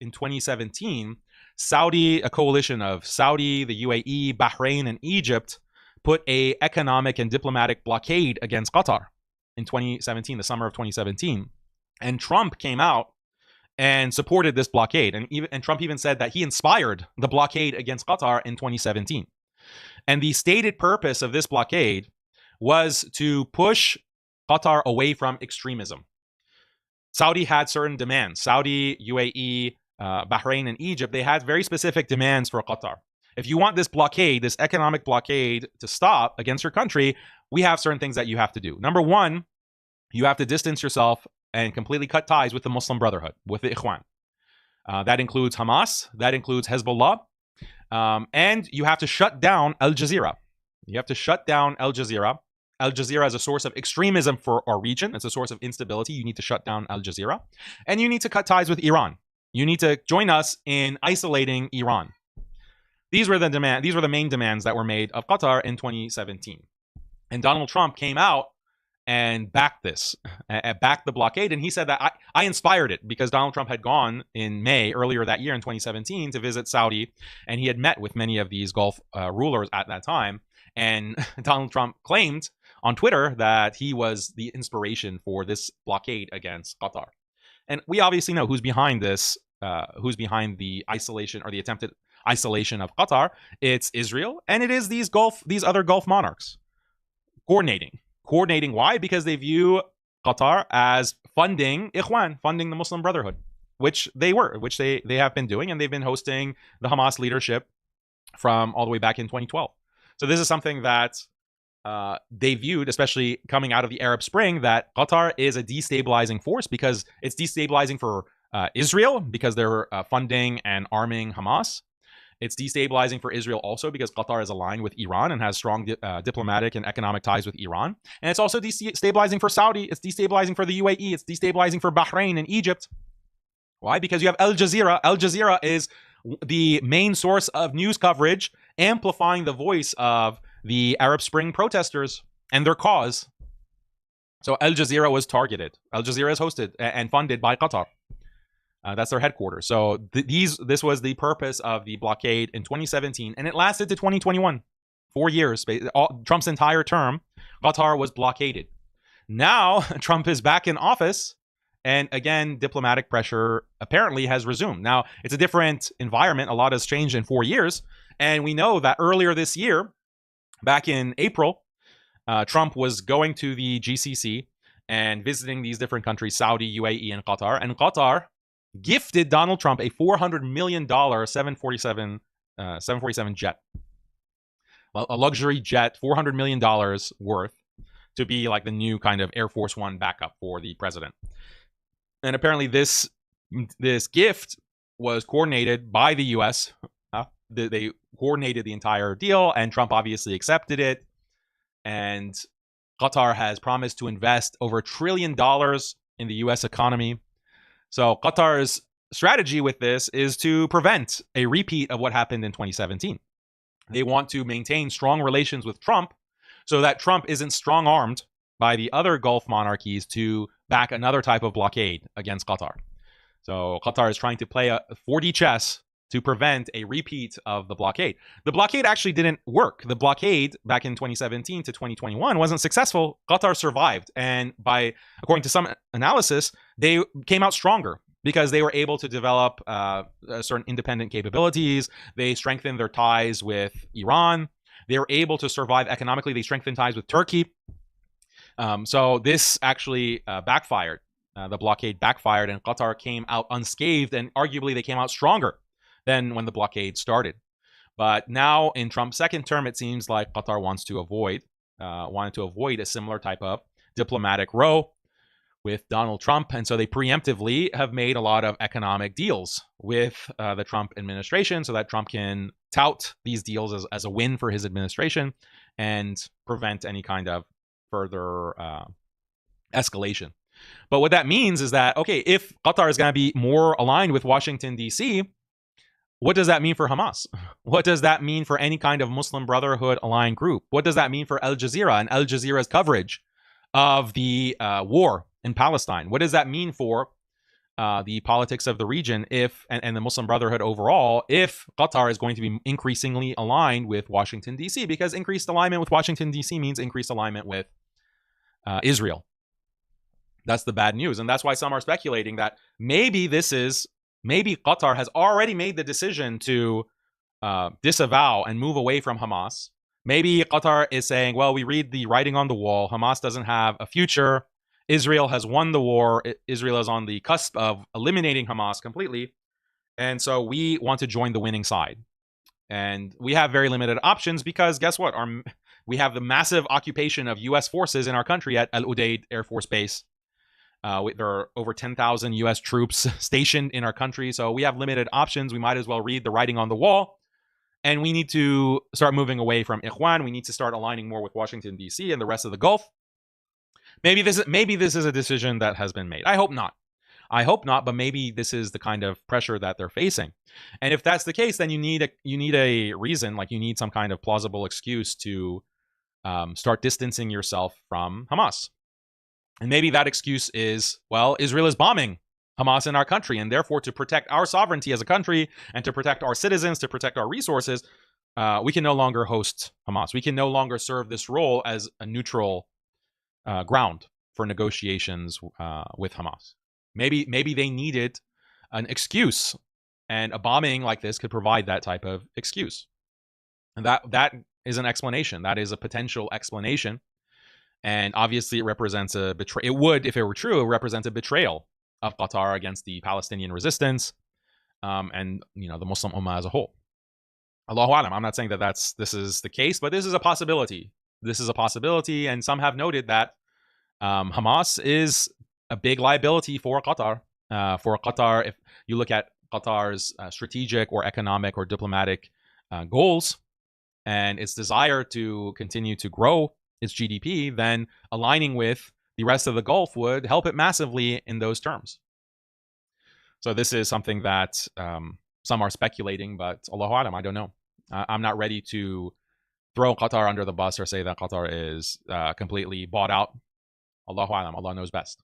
in 2017, a coalition of Saudi, the UAE, Bahrain, and Egypt put a economic and diplomatic blockade against Qatar in 2017, the summer of 2017. And Trump came out and supported this blockade. And Trump even said that he inspired the blockade against Qatar in 2017. And the stated purpose of this blockade was to push Qatar away from extremism. Saudi had certain demands. Saudi, UAE, Bahrain, and Egypt, they had very specific demands for Qatar. If you want this blockade, this economic blockade to stop against your country, we have certain things that you have to do. Number one, you have to distance yourself and completely cut ties with the Muslim Brotherhood, with the Ikhwan. That includes Hamas, that includes Hezbollah, and you have to shut down Al Jazeera. You have to shut down Al Jazeera. Al Jazeera is a source of extremism for our region. It's a source of instability. You need to shut down Al Jazeera. And you need to cut ties with Iran. You need to join us in isolating Iran. These were the main demands that were made of Qatar in 2017. And Donald Trump came out and backed this, backed the blockade. And he said that I inspired it because Donald Trump had gone in May earlier that year in 2017 to visit Saudi. And he had met with many of these Gulf rulers at that time. And Donald Trump claimed on Twitter that he was the inspiration for this blockade against Qatar. And we obviously know who's behind this, who's behind the isolation or the attempted isolation of Qatar. It's Israel, and it is these other Gulf monarchs coordinating. Why? Because they view Qatar as funding Ikhwan, funding the Muslim Brotherhood, which they have been doing, and they've been hosting the Hamas leadership from all the way back in 2012. So this is something that they viewed, especially coming out of the Arab Spring, that Qatar is a destabilizing force because it's destabilizing for Israel because they're funding and arming Hamas. It's destabilizing for Israel also because Qatar is aligned with Iran and has strong diplomatic and economic ties with Iran. And it's also destabilizing for Saudi. It's destabilizing for the UAE. It's destabilizing for Bahrain and Egypt. Why? Because you have Al Jazeera. Al Jazeera is the main source of news coverage, amplifying the voice of the Arab Spring protesters and their cause. So Al Jazeera was targeted. Al Jazeera is hosted and funded by Qatar. That's their headquarters. So this was the purpose of the blockade in 2017, and it lasted to 2021, 4 years. Trump's entire term, Qatar was blockaded. Now Trump is back in office, and again, diplomatic pressure apparently has resumed. Now it's a different environment. A lot has changed in 4 years, and we know that earlier this year, back in April, Trump was going to the GCC and visiting these different countries, Saudi, UAE, and Qatar gifted Donald Trump a $400 million 747 jet, a luxury jet, $400 million worth, to be like the new kind of Air Force One backup for the president. And apparently this gift was coordinated by the U.S. They coordinated the entire deal, and Trump obviously accepted it. And Qatar has promised to invest over $1 trillion in the U.S. economy. So Qatar's strategy with this is to prevent a repeat of what happened in 2017. They want to maintain strong relations with Trump so that Trump isn't strong-armed by the other Gulf monarchies to back another type of blockade against Qatar. So Qatar is trying to play a 4D chess to prevent a repeat of the blockade. The blockade actually didn't work. The blockade back in 2017 to 2021 wasn't successful. Qatar survived. And according to some analysis, they came out stronger because they were able to develop certain independent capabilities. They strengthened their ties with Iran. They were able to survive economically. They strengthened ties with Turkey. So this actually backfired. The blockade backfired, and Qatar came out unscathed, and arguably they came out stronger than when the blockade started. But now in Trump's second term, it seems like Qatar wanted to avoid a similar type of diplomatic row with Donald Trump. And so they preemptively have made a lot of economic deals with the Trump administration so that Trump can tout these deals as a win for his administration and prevent any kind of further escalation. But what that means is that, okay, if Qatar is going to be more aligned with Washington, D.C., what does that mean for Hamas? What does that mean for any kind of Muslim Brotherhood aligned group? What does that mean for Al Jazeera and Al Jazeera's coverage of the war in Palestine? What does that mean for the politics of the region and the Muslim Brotherhood overall if Qatar is going to be increasingly aligned with Washington, D.C., because increased alignment with Washington, D.C. means increased alignment with Israel. That's the bad news. And that's why some are speculating that maybe Qatar has already made the decision to disavow and move away from Hamas. Maybe Qatar is saying, well, we read the writing on the wall. Hamas doesn't have a future. Israel has won the war. Israel is on the cusp of eliminating Hamas completely. And so we want to join the winning side. And we have very limited options because guess what? We have the massive occupation of U.S. forces in our country at Al Udeid Air Force Base. There are over 10,000 U.S. troops stationed in our country. So we have limited options. We might as well read the writing on the wall. And we need to start moving away from Ikhwan. We need to start aligning more with Washington, D.C. and the rest of the Gulf. Maybe this is a decision that has been made. I hope not. But maybe this is the kind of pressure that they're facing. And if that's the case, then you need a reason, like you need some kind of plausible excuse to start distancing yourself from Hamas. And maybe that excuse is, well, Israel is bombing Hamas in our country, and therefore to protect our sovereignty as a country and to protect our citizens, to protect our resources, we can no longer host Hamas. We can no longer serve this role as a neutral ground for negotiations with Hamas. Maybe they needed an excuse, and a bombing like this could provide that type of excuse. And that is an explanation. That is a potential explanation. And obviously it represents a betrayal. It would, if it were true, represent a betrayal of Qatar against the Palestinian resistance and the Muslim Ummah as a whole. Allahu Alam. I'm not saying that this is the case, but this is a possibility. This is a possibility, and some have noted that Hamas is a big liability for Qatar. If you look at Qatar's strategic or economic or diplomatic goals and its desire to continue to grow its GDP, then aligning with the rest of the Gulf would help it massively in those terms. So this is something that some are speculating, but Allahu Alam, I don't know. I'm not ready to throw Qatar under the bus or say that Qatar is completely bought out. Allahu Alam, Allah knows best.